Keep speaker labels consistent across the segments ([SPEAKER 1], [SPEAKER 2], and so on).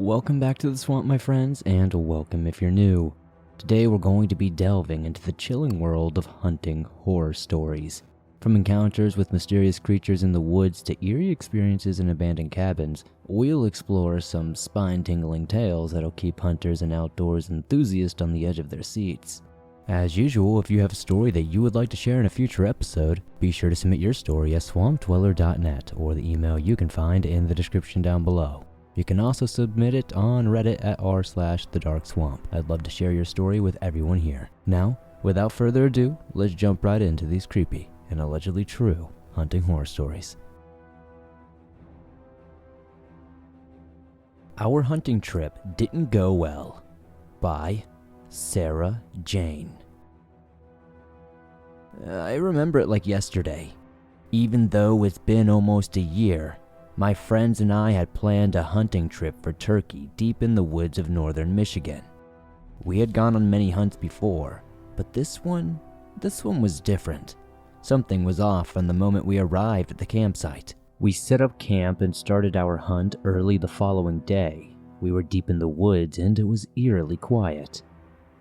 [SPEAKER 1] Welcome back to the swamp, my friends, and welcome if you're new. Today we're going to be delving into the chilling world of hunting horror stories. From encounters with mysterious creatures in the woods to eerie experiences in abandoned cabins, we'll explore some spine-tingling tales that'll keep hunters and outdoors enthusiasts on the edge of their seats. As usual, if you have a story that you would like to share in a future episode, be sure to submit your story at swampdweller.net or the email you can find in the description down below. You can also submit it on Reddit at r/thedarkswamp. I'd love to share your story with everyone here. Now, without further ado, let's jump right into these creepy and allegedly true hunting horror stories. Our hunting trip didn't go well, by Sarah Jane. I remember it like yesterday. Even though it's been almost a year, my friends and I had planned a hunting trip for turkey deep in the woods of northern Michigan. We had gone on many hunts before, but this one was different. Something was off from the moment we arrived at the campsite. We set up camp and started our hunt early the following day. We were deep in the woods and it was eerily quiet.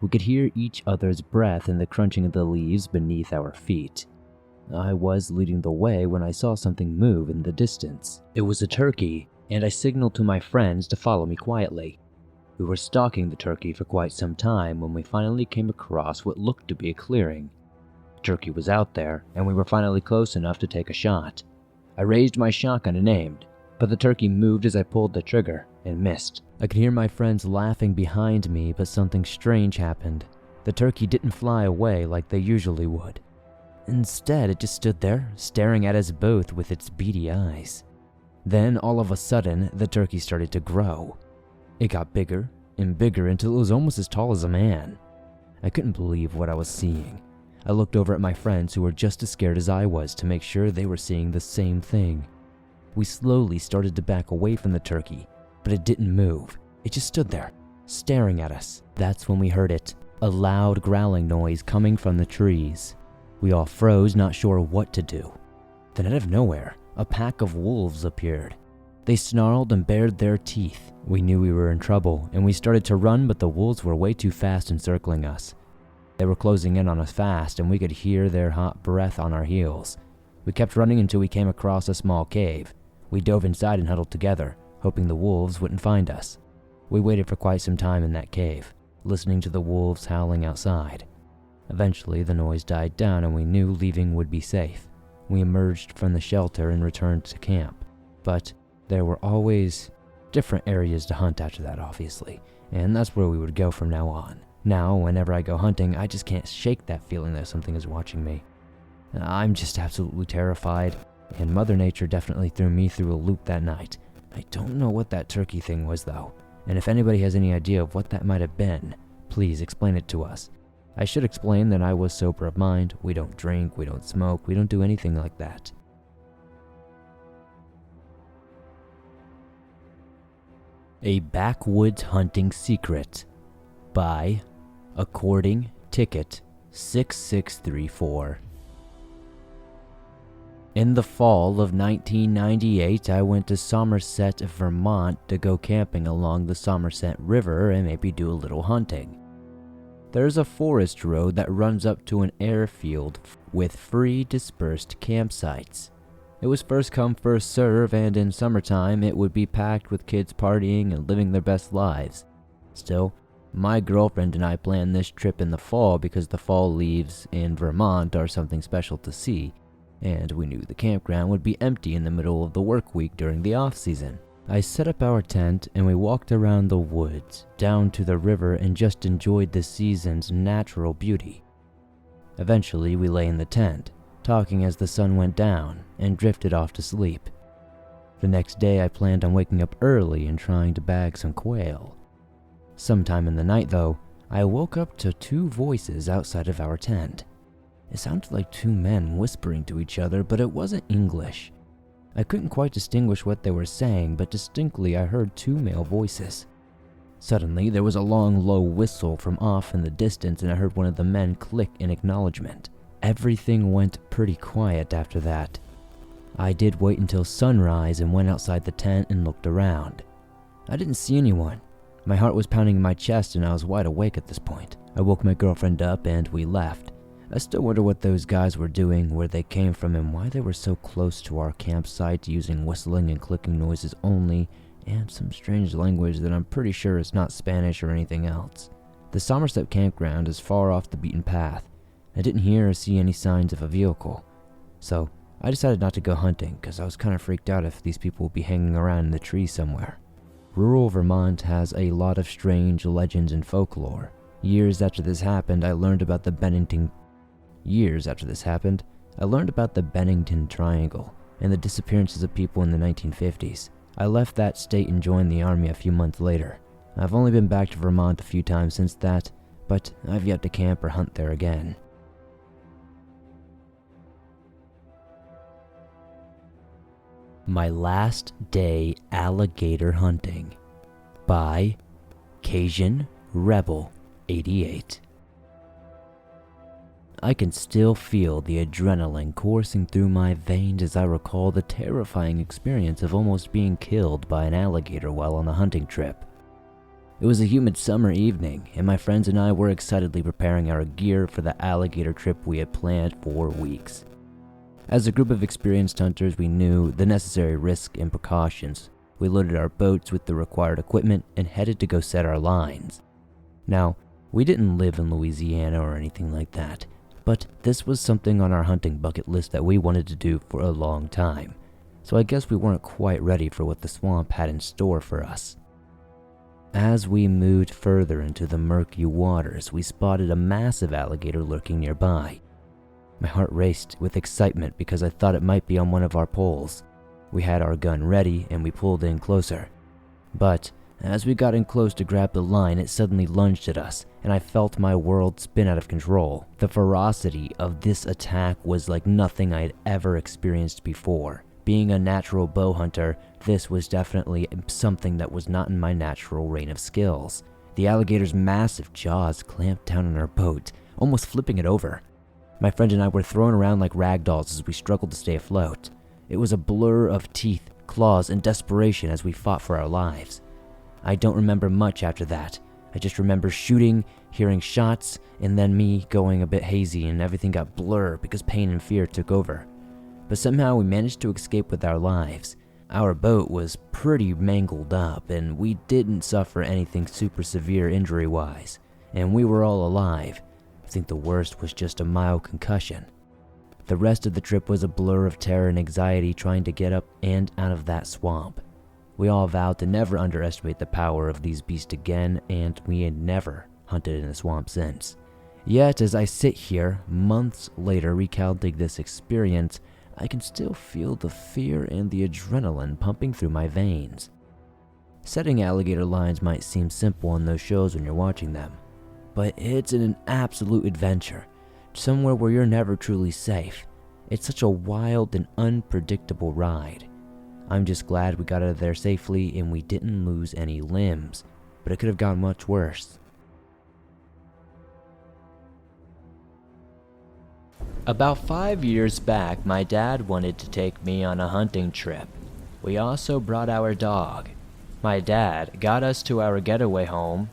[SPEAKER 1] We could hear each other's breath and the crunching of the leaves beneath our feet. I was leading the way when I saw something move in the distance. It was a turkey, and I signaled to my friends to follow me quietly. We were stalking the turkey for quite some time when we finally came across what looked to be a clearing. The turkey was out there, and we were finally close enough to take a shot. I raised my shotgun and aimed, but the turkey moved as I pulled the trigger and missed. I could hear my friends laughing behind me, but something strange happened. The turkey didn't fly away like they usually would. Instead, it just stood there, staring at us both with its beady eyes. Then, all of a sudden, the turkey started to grow. It got bigger and bigger until it was almost as tall as a man. I couldn't believe what I was seeing. I looked over at my friends who were just as scared as I was to make sure they were seeing the same thing. We slowly started to back away from the turkey, but it didn't move. It just stood there, staring at us. That's when we heard it, a loud growling noise coming from the trees. We all froze, not sure what to do. Then out of nowhere, a pack of wolves appeared. They snarled and bared their teeth. We knew we were in trouble, and we started to run, but the wolves were way too fast encircling us. They were closing in on us fast, and we could hear their hot breath on our heels. We kept running until we came across a small cave. We dove inside and huddled together, hoping the wolves wouldn't find us. We waited for quite some time in that cave, listening to the wolves howling outside. Eventually, the noise died down and we knew leaving would be safe. We emerged from the shelter and returned to camp. But there were always different areas to hunt after that, obviously, and that's where we would go from now on. Now, whenever I go hunting, I just can't shake that feeling that something is watching me. I'm just absolutely terrified, and Mother Nature definitely threw me through a loop that night. I don't know what that turkey thing was though, and if anybody has any idea of what that might have been, please explain it to us. I should explain that I was sober of mind. We don't drink, we don't smoke, we don't do anything like that. A Backwoods Hunting Secret by According Ticket 6634. In the fall of 1998, I went to Somerset, Vermont to go camping along the Somerset River and maybe do a little hunting. There's a forest road that runs up to an airfield with free dispersed campsites. It was first come first serve, and in summertime it would be packed with kids partying and living their best lives. Still, my girlfriend and I planned this trip in the fall because the fall leaves in Vermont are something special to see, and we knew the campground would be empty in the middle of the work week during the off-season. I set up our tent and we walked around the woods, down to the river, and just enjoyed the season's natural beauty. Eventually, we lay in the tent, talking as the sun went down, and drifted off to sleep. The next day, I planned on waking up early and trying to bag some quail. Sometime in the night, though, I woke up to two voices outside of our tent. It sounded like two men whispering to each other, but it wasn't English. I couldn't quite distinguish what they were saying, but distinctly I heard two male voices. Suddenly, there was a long, low whistle from off in the distance, and I heard one of the men click in acknowledgement. Everything went pretty quiet after that. I did wait until sunrise and went outside the tent and looked around. I didn't see anyone. My heart was pounding in my chest and I was wide awake at this point. I woke my girlfriend up and we left. I still wonder what those guys were doing, where they came from, and why they were so close to our campsite, using whistling and clicking noises only, and some strange language that I'm pretty sure is not Spanish or anything else. The Somerset campground is far off the beaten path. I didn't hear or see any signs of a vehicle. So I decided not to go hunting because I was kind of freaked out if these people would be hanging around in the trees somewhere. Rural Vermont has a lot of strange legends and folklore. Years after this happened, I learned about the Bennington Triangle and the disappearances of people in the 1950s. I left that state and joined the army a few months later. I've only been back to Vermont a few times since that, but I've yet to camp or hunt there again. My Last Day Alligator Hunting by Cajun Rebel 88. I can still feel the adrenaline coursing through my veins as I recall the terrifying experience of almost being killed by an alligator while on a hunting trip. It was a humid summer evening, and my friends and I were excitedly preparing our gear for the alligator trip we had planned for weeks. As a group of experienced hunters, we knew the necessary risks and precautions. We loaded our boats with the required equipment and headed to go set our lines. Now, we didn't live in Louisiana or anything like that, but this was something on our hunting bucket list that we wanted to do for a long time, so I guess we weren't quite ready for what the swamp had in store for us. As we moved further into the murky waters, we spotted a massive alligator lurking nearby. My heart raced with excitement because I thought it might be on one of our poles. We had our gun ready and we pulled in closer. But as we got in close to grab the line, it suddenly lunged at us, and I felt my world spin out of control. The ferocity of this attack was like nothing I had ever experienced before. Being a natural bow hunter, this was definitely something that was not in my natural range of skills. The alligator's massive jaws clamped down on our boat, almost flipping it over. My friend and I were thrown around like rag dolls as we struggled to stay afloat. It was a blur of teeth, claws, and desperation as we fought for our lives. I don't remember much after that. I just remember shooting, hearing shots, and then me going a bit hazy and everything got blur because pain and fear took over. But somehow we managed to escape with our lives. Our boat was pretty mangled up and we didn't suffer anything super severe injury-wise, and we were all alive. I think the worst was just a mild concussion. The rest of the trip was a blur of terror and anxiety trying to get up and out of that swamp. We all vowed to never underestimate the power of these beasts again, and we had never hunted in the swamp since. Yet, as I sit here, months later recounting this experience, I can still feel the fear and the adrenaline pumping through my veins. Setting alligator lines might seem simple on those shows when you're watching them, but it's an absolute adventure, somewhere where you're never truly safe. It's such a wild and unpredictable ride. I'm just glad we got out of there safely and we didn't lose any limbs, but it could have gone much worse. About 5 years back, my dad wanted to take me on a hunting trip. We also brought our dog. My dad got us to our getaway home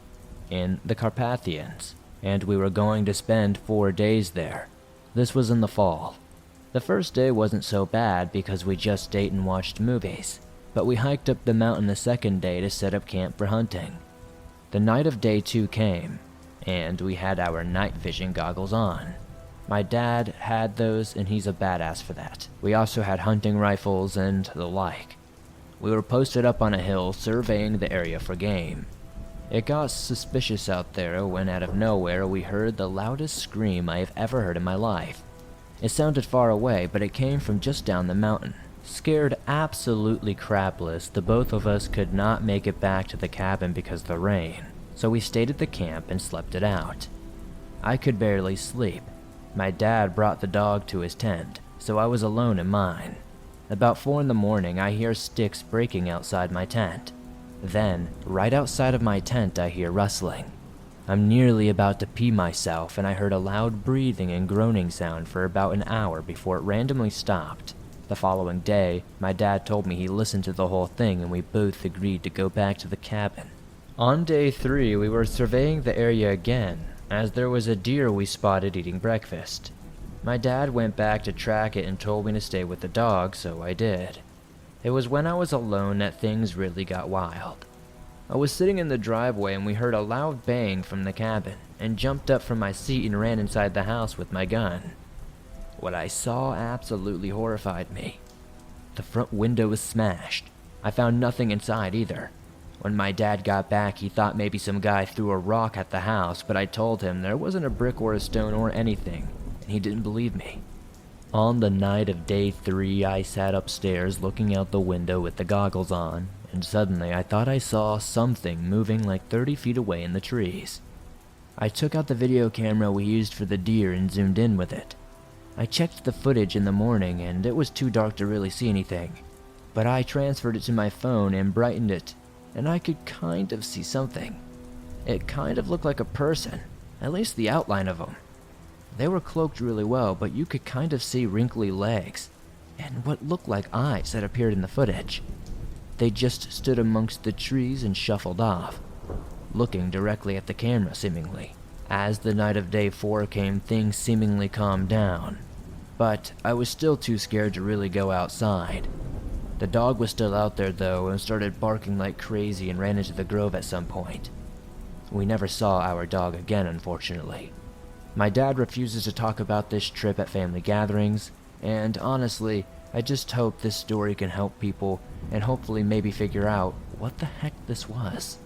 [SPEAKER 1] in the Carpathians, and we were going to spend 4 days there. This was in the fall. The first day wasn't so bad because we just ate and watched movies, but we hiked up the mountain the second day to set up camp for hunting. The night of day 2 came, and we had our night vision goggles on. My dad had those, and he's a badass for that. We also had hunting rifles and the like. We were posted up on a hill surveying the area for game. It got suspicious out there when out of nowhere we heard the loudest scream I have ever heard in my life. It sounded far away, but it came from just down the mountain. Scared absolutely crapless, the both of us could not make it back to the cabin because of the rain, so we stayed at the camp and slept it out. I could barely sleep. My dad brought the dog to his tent, so I was alone in mine. About 4 a.m, I hear sticks breaking outside my tent. Then, right outside of my tent, I hear rustling. I'm nearly about to pee myself, and I heard a loud breathing and groaning sound for about an hour before it randomly stopped. The following day, my dad told me he listened to the whole thing and we both agreed to go back to the cabin. On day 3, we were surveying the area again, as there was a deer we spotted eating breakfast. My dad went back to track it and told me to stay with the dog, so I did. It was when I was alone that things really got wild. I was sitting in the driveway and we heard a loud bang from the cabin, and jumped up from my seat and ran inside the house with my gun. What I saw absolutely horrified me. The front window was smashed. I found nothing inside either. When my dad got back, he thought maybe some guy threw a rock at the house, but I told him there wasn't a brick or a stone or anything, and he didn't believe me. On the night of day 3, I sat upstairs looking out the window with the goggles on, and suddenly I thought I saw something moving like 30 feet away in the trees. I took out the video camera we used for the deer and zoomed in with it. I checked the footage in the morning and it was too dark to really see anything, but I transferred it to my phone and brightened it, and I could kind of see something. It kind of looked like a person, at least the outline of them. They were cloaked really well, but you could kind of see wrinkly legs, and what looked like eyes that appeared in the footage. They just stood amongst the trees and shuffled off, looking directly at the camera seemingly. As the night of day 4 came, things seemingly calmed down, but I was still too scared to really go outside. The dog was still out there though and started barking like crazy and ran into the grove at some point. We never saw our dog again, unfortunately. My dad refuses to talk about this trip at family gatherings, and honestly, I just hope this story can help people and hopefully maybe figure out what the heck this was.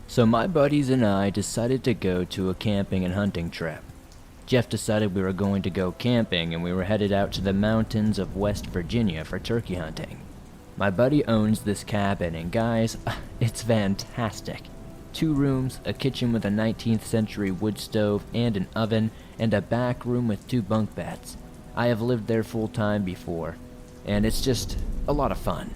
[SPEAKER 1] So my buddies and I decided to go to a camping and hunting trip. Jeff decided we were going to go camping and we were headed out to the mountains of West Virginia for turkey hunting. My buddy owns this cabin and guys, it's fantastic. 2 rooms, a kitchen with a 19th century wood stove and an oven, and a back room with 2 bunk beds. I have lived there full time before, and it's just a lot of fun.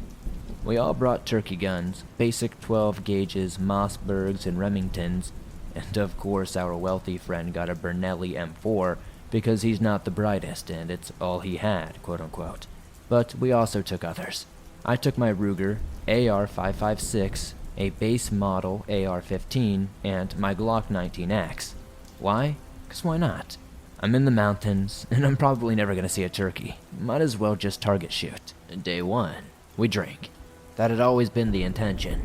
[SPEAKER 1] We all brought turkey guns, basic 12 gauges, Mossbergs and Remingtons, and of course our wealthy friend got a Bernelli M4 because he's not the brightest and it's all he had, quote unquote. But we also took others. I took my Ruger AR-556, a base model AR-15, and my Glock 19X. Why? 'Cause why not? I'm in the mountains, and I'm probably never gonna see a turkey. Might as well just target shoot. Day 1, we drank. That had always been the intention.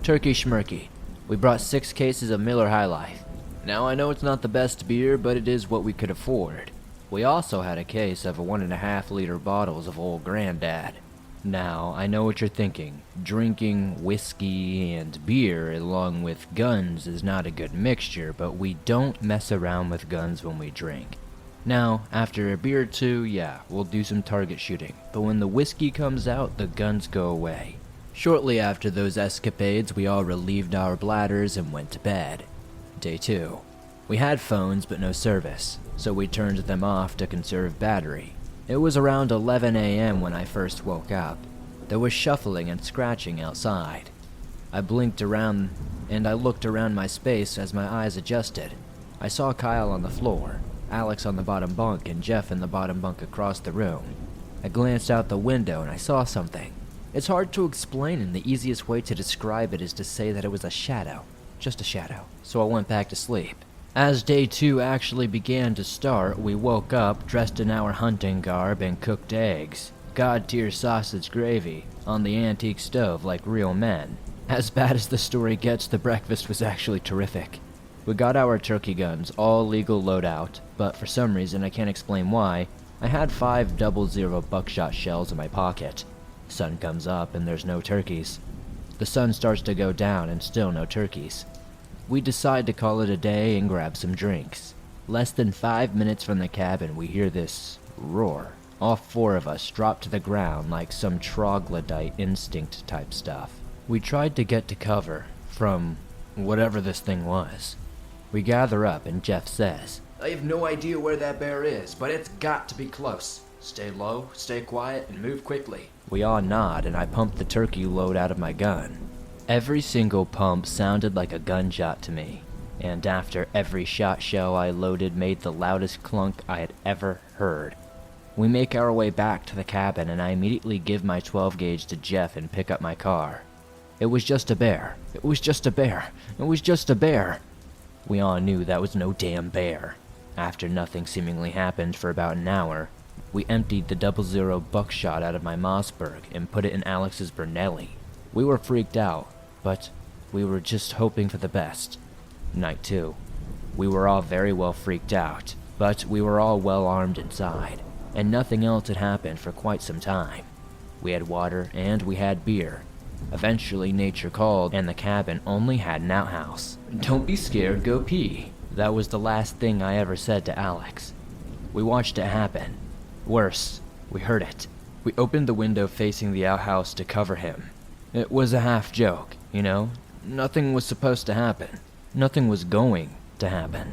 [SPEAKER 1] Turkey schmirky. We brought 6 cases of Miller High Life. Now I know it's not the best beer, but it is what we could afford. We also had a case of 1.5-liter bottles of Old Granddad. Now, I know what you're thinking. Drinking whiskey and beer along with guns is not a good mixture, but we don't mess around with guns when we drink. Now, after a beer or 2, yeah, we'll do some target shooting, but when the whiskey comes out, the guns go away. Shortly after those escapades, we all relieved our bladders and went to bed. Day 2. We had phones but no service, so we turned them off to conserve battery. It was around 11 a.m. when I first woke up. There was shuffling and scratching outside. I blinked around and I looked around my space as my eyes adjusted. I saw Kyle on the floor, Alex on the bottom bunk, and Jeff in the bottom bunk across the room. I glanced out the window and I saw something. It's hard to explain, and the easiest way to describe it is to say that it was a shadow. Just a shadow. So I went back to sleep. As day 2 actually began to start, we woke up, dressed in our hunting garb, and cooked eggs. God-tier sausage gravy, on the antique stove like real men. As bad as the story gets, the breakfast was actually terrific. We got our turkey guns, all legal loadout, but for some reason, I can't explain why, I had 5 00 buckshot shells in my pocket. Sun comes up and there's no turkeys. The sun starts to go down and still no turkeys. We decide to call it a day and grab some drinks. Less than 5 minutes from the cabin, we hear this roar. All 4 of us drop to the ground like some troglodyte instinct type stuff. We tried to get to cover from whatever this thing was. We gather up and Jeff says, "I have no idea where that bear is, but it's got to be close. Stay low, stay quiet, and move quickly." We all nod and I pump the turkey load out of my gun. Every single pump sounded like a gunshot to me, and after every shot shell I loaded made the loudest clunk I had ever heard. We make our way back to the cabin and I immediately give my 12 gauge to Jeff and pick up my car. It was just a bear. It was just a bear. It was just a bear. We all knew that was no damn bear. After nothing seemingly happened for about an hour, we emptied the 00 buckshot out of my Mossberg and put it in Alex's Bernelli. We were freaked out, but we were just hoping for the best. Night 2. We were all very well freaked out, but we were all well armed inside, and nothing else had happened for quite some time. We had water and we had beer. Eventually nature called and the cabin only had an outhouse. "Don't be scared, go pee." That was the last thing I ever said to Alex. We watched it happen. Worse, we heard it. We opened the window facing the outhouse to cover him. It was a half joke, you know? Nothing was supposed to happen. Nothing was going to happen.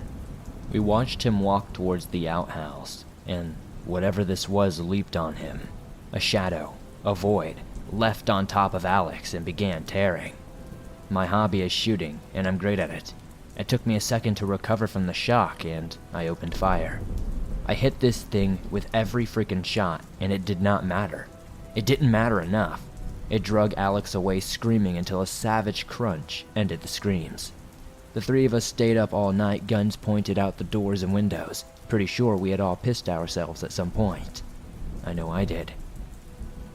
[SPEAKER 1] We watched him walk towards the outhouse, and whatever this was leaped on him. A shadow, a void, leapt on top of Alex and began tearing. My hobby is shooting, and I'm great at it. It took me a second to recover from the shock, and I opened fire. I hit this thing with every freaking shot, and it did not matter. It didn't matter enough. It drug Alex away screaming until a savage crunch ended the screams. The three of us stayed up all night, guns pointed out the doors and windows. Pretty sure we had all pissed ourselves at some point. I know I did.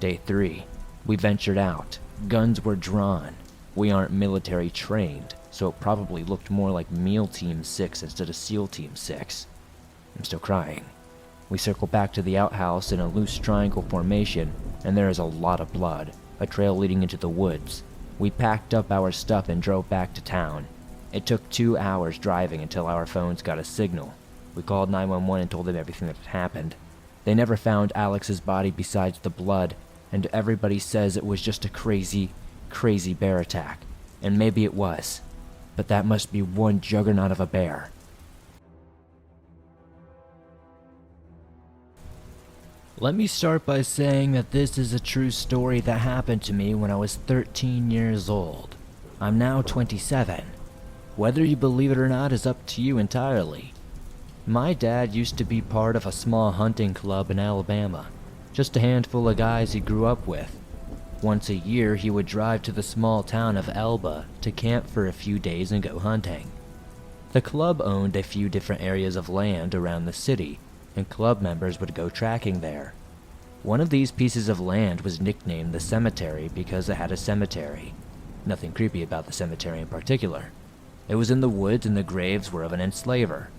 [SPEAKER 1] Day 3. We ventured out. Guns were drawn. We aren't military trained, so it probably looked more like MEAL Team 6 instead of SEAL Team 6. I'm still crying. We circle back to the outhouse in a loose triangle formation, and there is a lot of blood, a trail leading into the woods. We packed up our stuff and drove back to town. It took 2 hours driving until our phones got a signal. We called 911 and told them everything that had happened. They never found Alex's body besides the blood, and everybody says it was just a crazy bear attack. And maybe it was, but that must be one juggernaut of a bear. Let me start by saying that this is a true story that happened to me when I was 13 years old. I'm now 27. Whether you believe it or not is up to you entirely. My dad used to be part of a small hunting club in Alabama, just a handful of guys he grew up with. Once a year he would drive to the small town of Elba to camp for a few days and go hunting. The club owned a few different areas of land around the city, and club members would go tracking there. One of these pieces of land was nicknamed the cemetery because it had a cemetery. Nothing creepy about the cemetery in particular. It was in the woods and the graves were of an enslaver.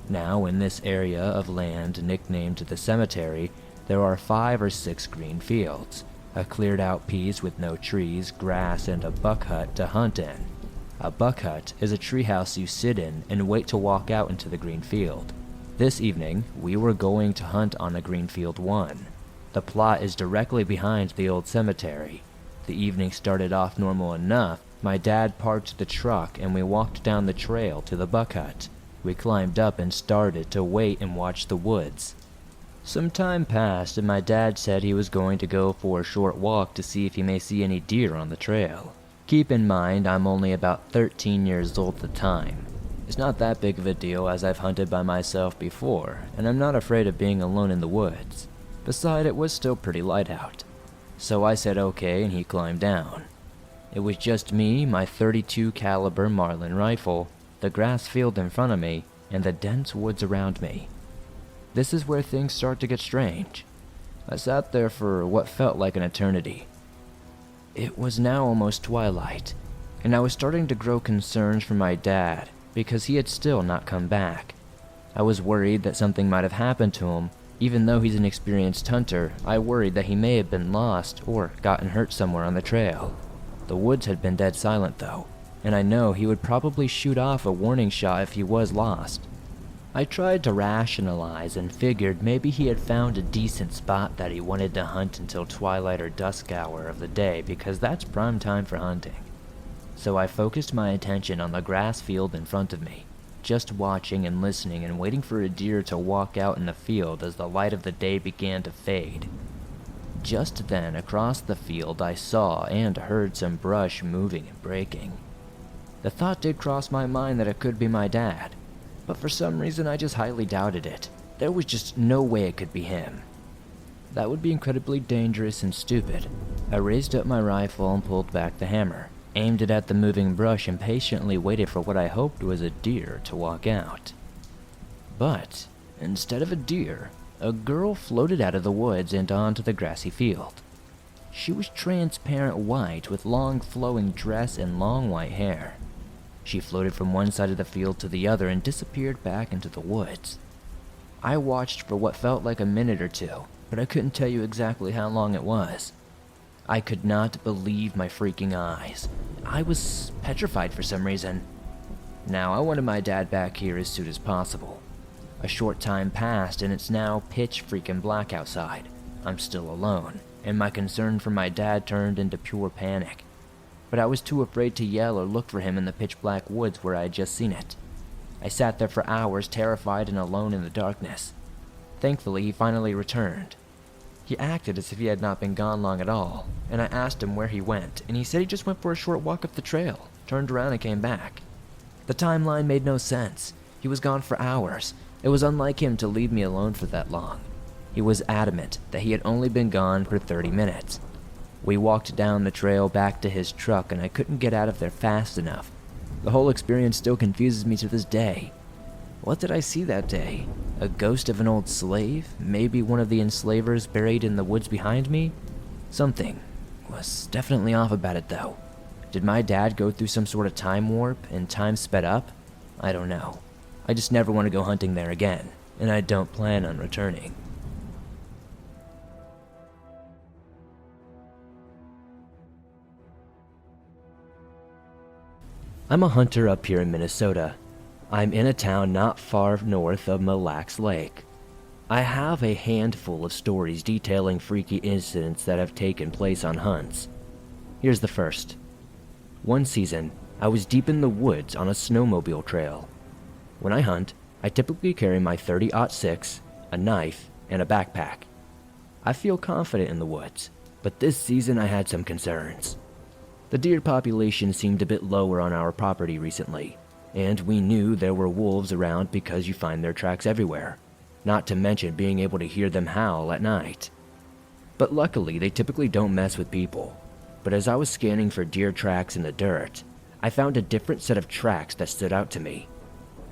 [SPEAKER 1] Now in this area of land nicknamed the cemetery, there are 5 or 6 green fields, a cleared out piece with no trees, grass, and a buck hut to hunt in. A buck hut is a treehouse you sit in and wait to walk out into the green field. This evening, we were going to hunt on a green field 1. The plot is directly behind the old cemetery. The evening started off normal enough. My dad parked the truck and we walked down the trail to the buck hut. We climbed up and started to wait and watch the woods. Some time passed and my dad said he was going to go for a short walk to see if he may see any deer on the trail. Keep in mind I'm only about 13 years old at the time. It's not that big of a deal as I've hunted by myself before, and I'm not afraid of being alone in the woods. Besides, it was still pretty light out. So I said okay and he climbed down. It was just me, my .32 caliber Marlin rifle, the grass field in front of me, and the dense woods around me. This is where things start to get strange. I sat there for what felt like an eternity. It was now almost twilight, and I was starting to grow concerned for my dad because he had still not come back. I was worried that something might have happened to him. Even though he's an experienced hunter, I worried that he may have been lost or gotten hurt somewhere on the trail. The woods had been dead silent though, and I know he would probably shoot off a warning shot if he was lost. I tried to rationalize and figured maybe he had found a decent spot that he wanted to hunt until twilight or dusk hour of the day because that's prime time for hunting. So I focused my attention on the grass field in front of me, just watching and listening and waiting for a deer to walk out in the field as the light of the day began to fade. Just then, across the field, I saw and heard some brush moving and breaking. The thought did cross my mind that it could be my dad, but for some reason I just highly doubted it. There was just no way it could be him. That would be incredibly dangerous and stupid. I raised up my rifle and pulled back the hammer, aimed it at the moving brush, and patiently waited for what I hoped was a deer to walk out. But instead of a deer, a girl floated out of the woods and onto the grassy field. She was transparent white with long flowing dress and long white hair. She floated from one side of the field to the other and disappeared back into the woods. I watched for what felt like a minute or two, but I couldn't tell you exactly how long it was. I could not believe my freaking eyes. I was petrified for some reason. Now, I wanted my dad back here as soon as possible. A short time passed and it's now pitch freaking black outside. I'm still alone, and my concern for my dad turned into pure panic. But I was too afraid to yell or look for him in the pitch black woods where I had just seen it. I sat there for hours, terrified and alone in the darkness. Thankfully, he finally returned. He acted as if he had not been gone long at all, and I asked him where he went, and he said he just went for a short walk up the trail, turned around and came back. The timeline made no sense. He was gone for hours. It was unlike him to leave me alone for that long. He was adamant that he had only been gone for 30 minutes. We walked down the trail back to his truck, and I couldn't get out of there fast enough. The whole experience still confuses me to this day. What did I see that day? A ghost of an old slave? Maybe one of the enslavers buried in the woods behind me? Something was definitely off about it, though. Did my dad go through some sort of time warp and time sped up? I don't know. I just never want to go hunting there again, and I don't plan on returning. I'm a hunter up here in Minnesota. I'm in a town not far north of Mille Lacs Lake. I have a handful of stories detailing freaky incidents that have taken place on hunts. Here's the first. One season, I was deep in the woods on a snowmobile trail. When I hunt, I typically carry my .30-06, a knife, and a backpack. I feel confident in the woods, but this season I had some concerns. The deer population seemed a bit lower on our property recently, and we knew there were wolves around because you find their tracks everywhere, not to mention being able to hear them howl at night. But luckily, they typically don't mess with people. But as I was scanning for deer tracks in the dirt, I found a different set of tracks that stood out to me.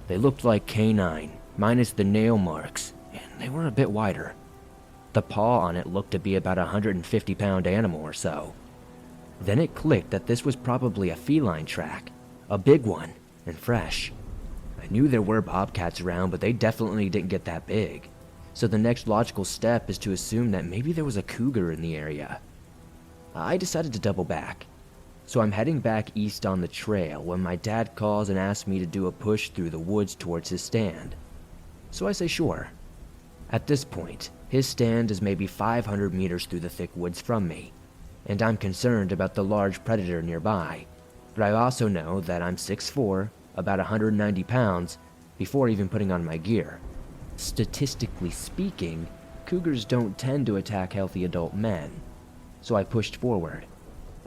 [SPEAKER 1] They looked like canine, minus the nail marks, and they were a bit wider. The paw on it looked to be about a 150-pound animal or so. Then it clicked that this was probably a feline track, a big one, and fresh. I knew there were bobcats around, but they definitely didn't get that big. So the next logical step is to assume that maybe there was a cougar in the area. I decided to double back. So I'm heading back east on the trail when my dad calls and asks me to do a push through the woods towards his stand. So I say sure. At this point, his stand is maybe 500 meters through the thick woods from me, and I'm concerned about the large predator nearby. But I also know that I'm 6'4", about 190 pounds, before even putting on my gear. Statistically speaking, cougars don't tend to attack healthy adult men. So I pushed forward.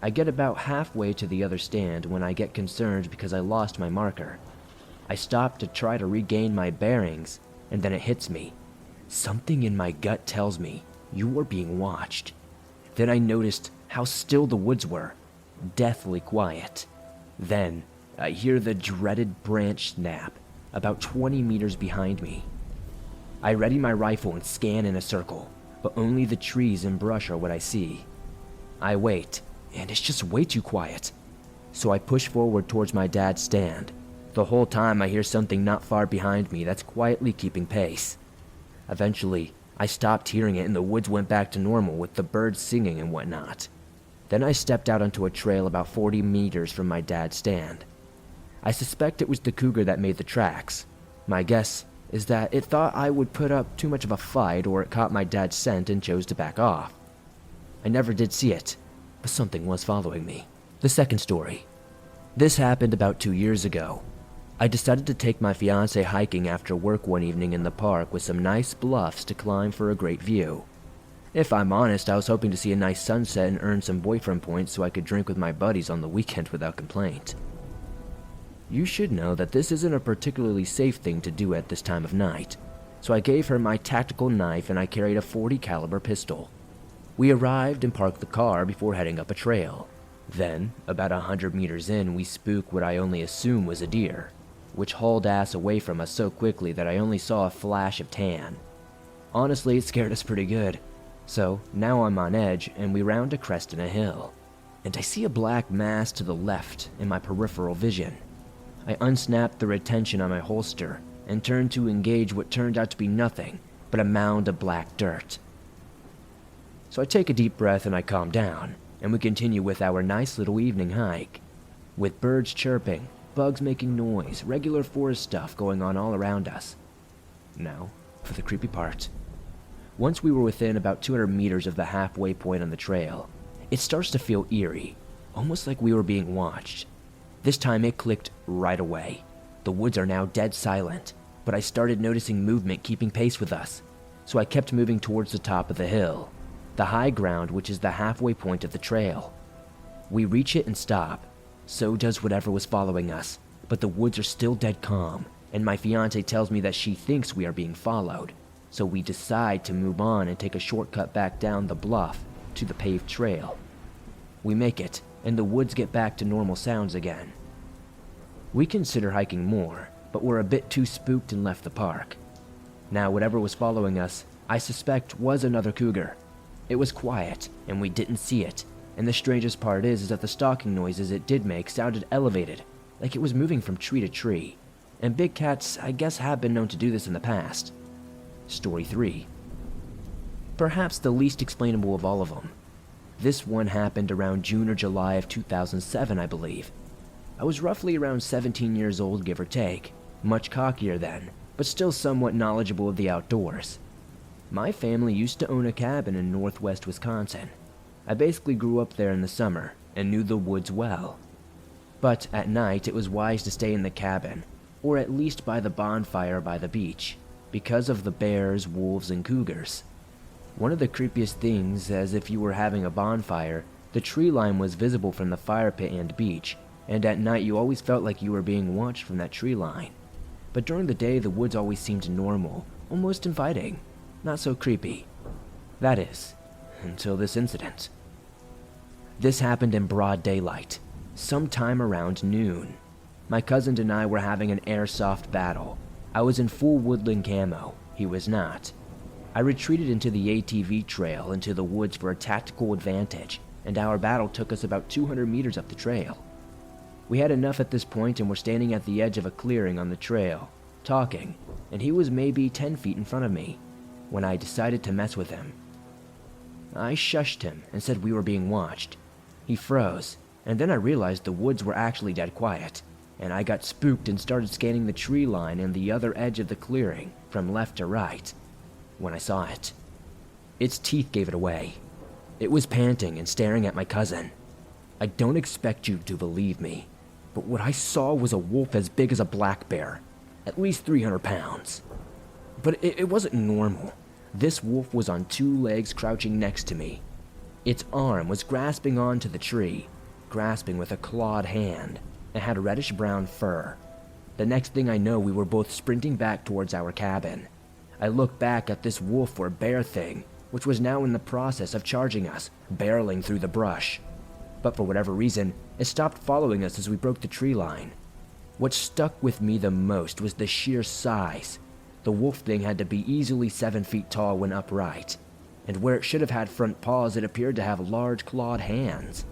[SPEAKER 1] I get about halfway to the other stand when I get concerned because I lost my marker. I stop to try to regain my bearings, and then it hits me. Something in my gut tells me, you are being watched. Then I noticed how still the woods were, deathly quiet. Then, I hear the dreaded branch snap, about 20 meters behind me. I ready my rifle and scan in a circle, but only the trees and brush are what I see. I wait, and it's just way too quiet. So I push forward towards my dad's stand. The whole time I hear something not far behind me that's quietly keeping pace. Eventually, I stopped hearing it and the woods went back to normal with the birds singing and whatnot. Then I stepped out onto a trail about 40 meters from my dad's stand. I suspect it was the cougar that made the tracks. My guess is that it thought I would put up too much of a fight or it caught my dad's scent and chose to back off. I never did see it, but something was following me. The second story. This happened about 2 years ago. I decided to take my fiance hiking after work one evening in the park with some nice bluffs to climb for a great view. If I'm honest, I was hoping to see a nice sunset and earn some boyfriend points so I could drink with my buddies on the weekend without complaint. You should know that this isn't a particularly safe thing to do at this time of night, so I gave her my tactical knife and I carried a .40 caliber pistol. We arrived and parked the car before heading up a trail. Then, about 100 meters in, we spooked what I only assumed was a deer, which hauled ass away from us so quickly that I only saw a flash of tan. Honestly, it scared us pretty good. So, now I'm on edge and we round a crest in a hill, and I see a black mass to the left in my peripheral vision. I unsnapped the retention on my holster and turned to engage what turned out to be nothing but a mound of black dirt. So I take a deep breath and I calm down, and we continue with our nice little evening hike, with birds chirping, bugs making noise, regular forest stuff going on all around us. Now, for the creepy part. Once we were within about 200 meters of the halfway point on the trail, it starts to feel eerie, almost like we were being watched. This time it clicked right away. The woods are now dead silent, but I started noticing movement keeping pace with us, so I kept moving towards the top of the hill, the high ground which is the halfway point of the trail. We reach it and stop. So does whatever was following us, but the woods are still dead calm, and my fiance tells me that she thinks we are being followed, so we decide to move on and take a shortcut back down the bluff to the paved trail. We make it, and the woods get back to normal sounds again. We consider hiking more, but we're a bit too spooked and left the park. Now, whatever was following us, I suspect was another cougar. It was quiet, and we didn't see it, and the strangest part is that the stalking noises it did make sounded elevated, like it was moving from tree to tree, and big cats, I guess, have been known to do this in the past. Story 3. Perhaps the least explainable of all of them. This one happened around June or July of 2007, I believe. I was roughly around 17 years old, give or take, much cockier then, but still somewhat knowledgeable of the outdoors. My family used to own a cabin in northwest Wisconsin. I basically grew up there in the summer and knew the woods well. But at night it was wise to stay in the cabin, or at least by the bonfire by the beach, because of the bears, wolves, and cougars. One of the creepiest things, as if you were having a bonfire, the tree line was visible from the fire pit and beach, and at night you always felt like you were being watched from that tree line. But during the day the woods always seemed normal, almost inviting, not so creepy. That is, until this incident. This happened in broad daylight, sometime around noon. My cousin and I were having an airsoft battle. I was in full woodland camo, he was not. I retreated into the ATV trail into the woods for a tactical advantage, and our battle took us about 200 meters up the trail. We had enough at this point and were standing at the edge of a clearing on the trail, talking, and he was maybe 10 feet in front of me, when I decided to mess with him. I shushed him and said we were being watched. He froze, and then I realized the woods were actually dead quiet, and I got spooked and started scanning the tree line and the other edge of the clearing from left to right. When I saw it, its teeth gave it away. It was panting and staring at my cousin. I don't expect you to believe me, but what I saw was a wolf as big as a black bear, at least 300 pounds. But it wasn't normal. This wolf was on 2 legs crouching next to me. Its arm was grasping onto the tree, grasping with a clawed hand, and had reddish-brown fur. The next thing I know, we were both sprinting back towards our cabin. I looked back at this wolf or bear thing, which was now in the process of charging us, barreling through the brush. But for whatever reason, it stopped following us as we broke the tree line. What stuck with me the most was the sheer size. The wolf thing had to be easily 7 feet tall when upright, and where it should have had front paws, it appeared to have large clawed hands.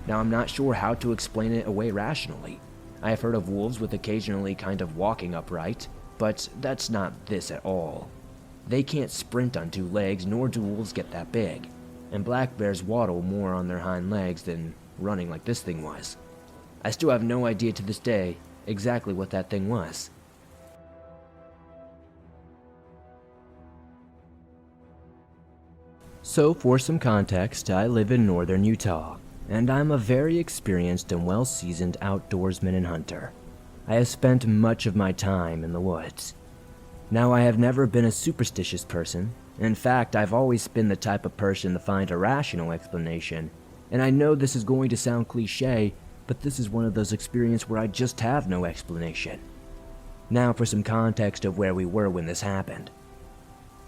[SPEAKER 1] Now, I'm not sure how to explain it away rationally. I have heard of wolves with occasionally kind of walking upright, but that's not this at all. They can't sprint on 2 legs, nor do wolves get that big, and black bears waddle more on their hind legs than running like this thing was. I still have no idea to this day exactly what that thing was. So for some context, I live in northern Utah, and I'm a very experienced and well-seasoned outdoorsman and hunter. I have spent much of my time in the woods. Now, I have never been a superstitious person. In fact, I've always been the type of person to find a rational explanation. And I know this is going to sound cliche, but this is one of those experiences where I just have no explanation. Now for some context of where we were when this happened.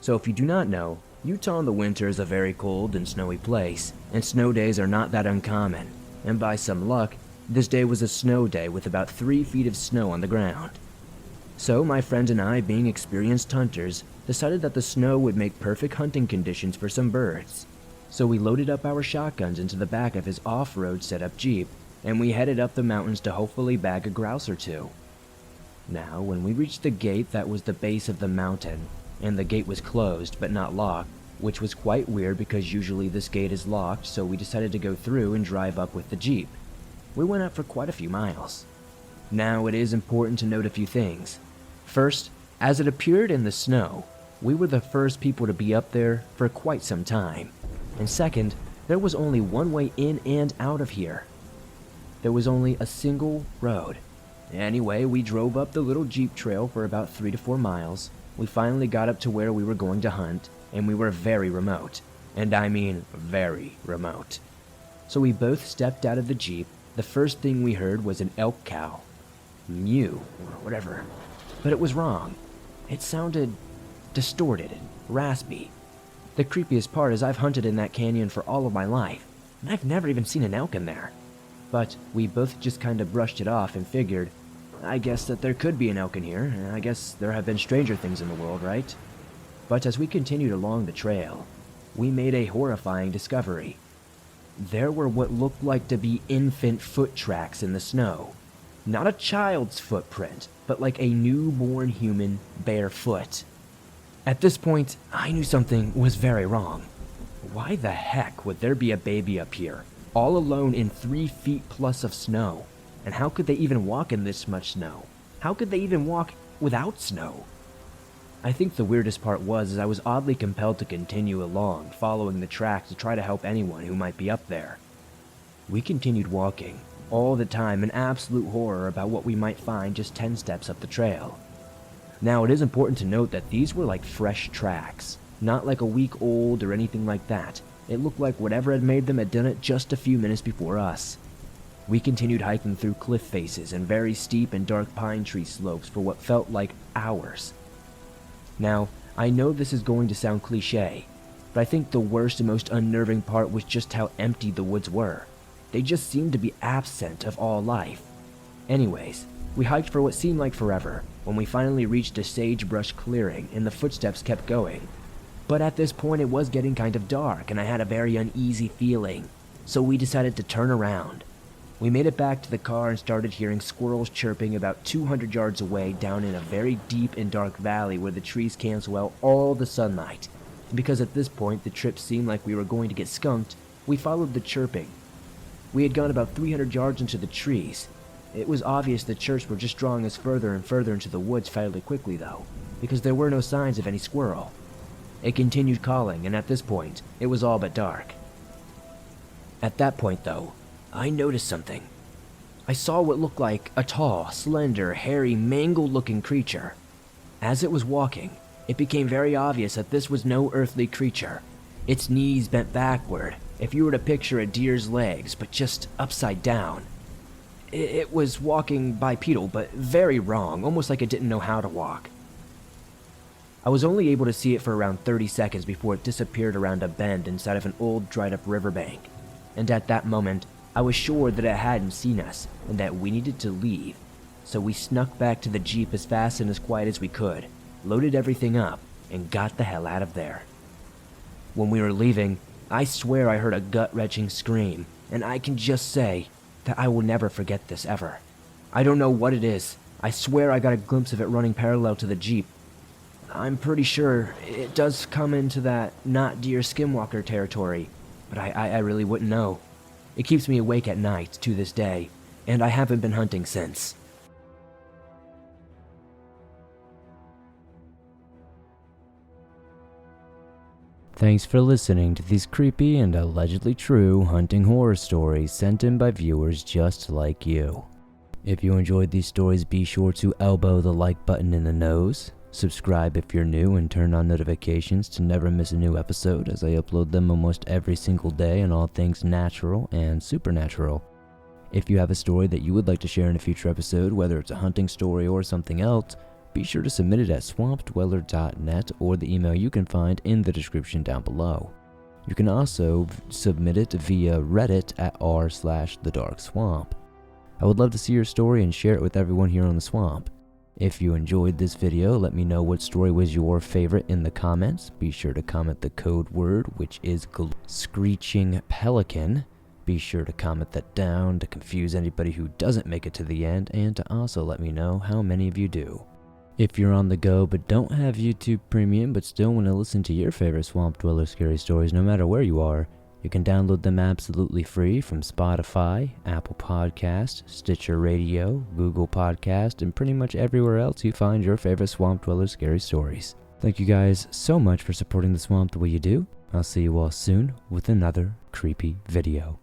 [SPEAKER 1] So if you do not know, Utah in the winter is a very cold and snowy place, and snow days are not that uncommon. And by some luck, this day was a snow day with about 3 feet of snow on the ground. So my friend and I, being experienced hunters, decided that the snow would make perfect hunting conditions for some birds. So we loaded up our shotguns into the back of his off-road setup Jeep, and we headed up the mountains to hopefully bag a grouse or two. Now, when we reached the gate that was the base of the mountain, and the gate was closed but not locked, which was quite weird because usually this gate is locked, so we decided to go through and drive up with the Jeep. We went up for quite a few miles. Now, it is important to note a few things. First, as it appeared in the snow, we were the first people to be up there for quite some time. And second, there was only one way in and out of here. There was only a single road. Anyway, we drove up the little Jeep trail for about 3 to 4 miles. We finally got up to where we were going to hunt, and we were very remote. And I mean very remote. So we both stepped out of the Jeep. The first thing we heard was an elk cow. Mew, or whatever. But it was wrong. It sounded distorted and raspy. The creepiest part is I've hunted in that canyon for all of my life, and I've never even seen an elk in there. But we both just kind of brushed it off and figured, I guess that there could be an elk in here, and I guess there have been stranger things in the world, right? But as we continued along the trail, we made a horrifying discovery. There were what looked like to be infant foot tracks in the snow. Not a child's footprint, but like a newborn human barefoot. At this point, I knew something was very wrong. Why the heck would there be a baby up here, all alone in 3 feet plus of snow? And how could they even walk in this much snow? How could they even walk without snow? I think the weirdest part was I was oddly compelled to continue along, following the track to try to help anyone who might be up there. We continued walking, all the time in absolute horror about what we might find just 10 steps up the trail. Now, it is important to note that these were like fresh tracks, not like a week old or anything like that. It looked like whatever had made them had done it just a few minutes before us. We continued hiking through cliff faces and very steep and dark pine tree slopes for what felt like hours. Now, I know this is going to sound cliche, but I think the worst and most unnerving part was just how empty the woods were. They just seemed to be absent of all life. Anyways, we hiked for what seemed like forever, when we finally reached a sagebrush clearing and the footsteps kept going. But at this point it was getting kind of dark and I had a very uneasy feeling, so we decided to turn around. We made it back to the car and started hearing squirrels chirping about 200 yards away down in a very deep and dark valley where the trees cancel out all the sunlight. And because at this point the trip seemed like we were going to get skunked, we followed the chirping. We had gone about 300 yards into the trees. It was obvious the chirps were just drawing us further and further into the woods fairly quickly though, because there were no signs of any squirrel. It continued calling, and at this point, it was all but dark. At that point though, I noticed something. I saw what looked like a tall, slender, hairy, mangled-looking creature. As it was walking, it became very obvious that this was no earthly creature. Its knees bent backward, if you were to picture a deer's legs, but just upside down. It was walking bipedal, but very wrong, almost like it didn't know how to walk. I was only able to see it for around 30 seconds before it disappeared around a bend inside of an old dried-up riverbank. And at that moment, I was sure that it hadn't seen us and that we needed to leave. So we snuck back to the Jeep as fast and as quiet as we could, loaded everything up, and got the hell out of there. When we were leaving, I swear I heard a gut-wrenching scream, and I can just say that I will never forget this ever. I don't know what it is. I swear I got a glimpse of it running parallel to the Jeep. I'm pretty sure it does come into that not deer skinwalker territory, but I really wouldn't know. It keeps me awake at night to this day, and I haven't been hunting since.
[SPEAKER 2] Thanks for listening to these creepy and allegedly true hunting horror stories sent in by viewers just like you. If you enjoyed these stories, be sure to elbow the like button in the nose, Subscribe if you're new and turn on notifications to never miss a new episode, as I upload them almost every single day on all things natural and supernatural. If you have a story that you would like to share in a future episode, whether it's a hunting story or something else, be sure to submit it at swampdweller.net or the email you can find in the description down below. You can also submit it via Reddit at r/thedarkswamp. I would love to see your story and share it with everyone here on the swamp. If you enjoyed this video, let me know what story was your favorite in the comments. Be sure to comment the code word, which is screeching pelican. Be sure to comment that down to confuse anybody who doesn't make it to the end, and to also let me know how many of you do. If you're on the go but don't have YouTube Premium but still want to listen to your favorite Swamp Dweller scary stories no matter where you are, you can download them absolutely free from Spotify, Apple Podcast, Stitcher Radio, Google Podcast, and pretty much everywhere else you find your favorite Swamp Dweller scary stories. Thank you guys so much for supporting the swamp the way you do. I'll see you all soon with another creepy video.